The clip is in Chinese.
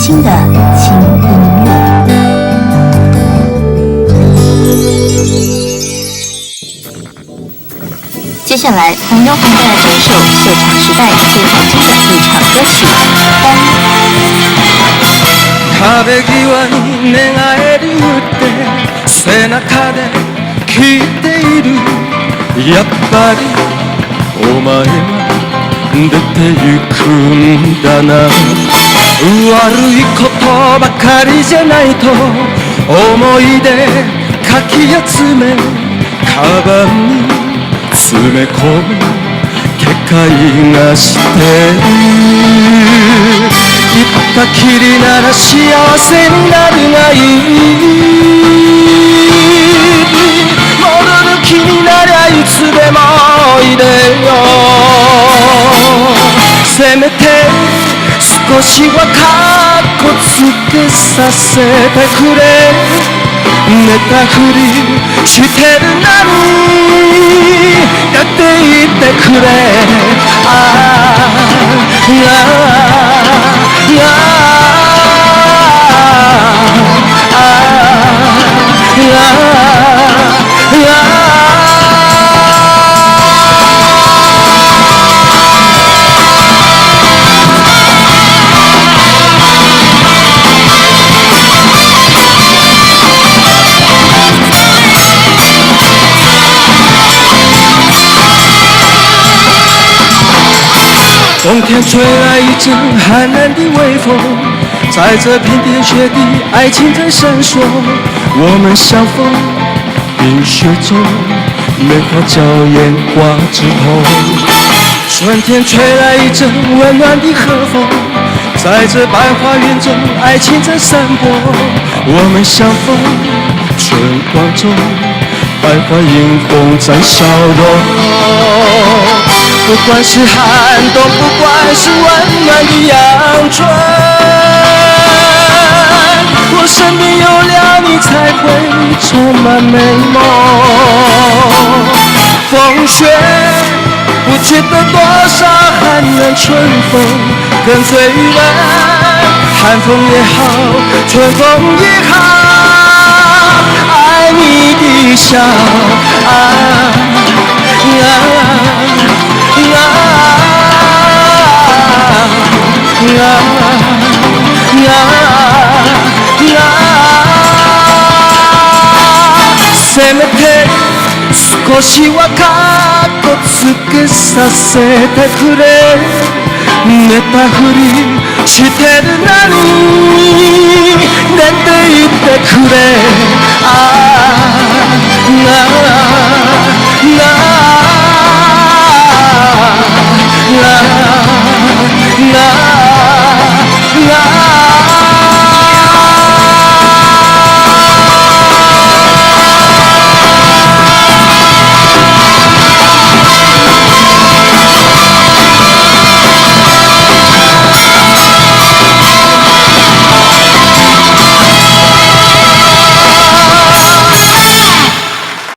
心的轻音乐。接下来，黄牛红带来这一首秀场时代最好听的自唱歌曲《风》。壁際に寝返り打って背中で聞いているやっぱりお前は出てゆくんだな悪いことばかりじゃないと思い出かき集めカバンに詰め込む警戒がしてる行ったきりなら幸せになるがいい戻る気になりゃいつでもおいでよせめて少しはカッコつけさせてくれ寝たふりしてるなに出て行ってくれ冬天吹来一阵寒冷的微风，在这片天雪地，爱情在闪烁。我们相逢冰雪中，梅花娇艳挂枝头。春天吹来一阵温暖的和风，在这百花园中，爱情在散播。我们相逢春光中，百花迎风在笑容。不管是寒冬，不管是温暖的阳春，我身边有了你才会充满美梦。风雪不觉得多少寒冷，春风跟随人，寒风也好，春风也好，爱你的笑せめて少しはカッコつけさせてくれ寝たふりしてるなに寝ていてくれ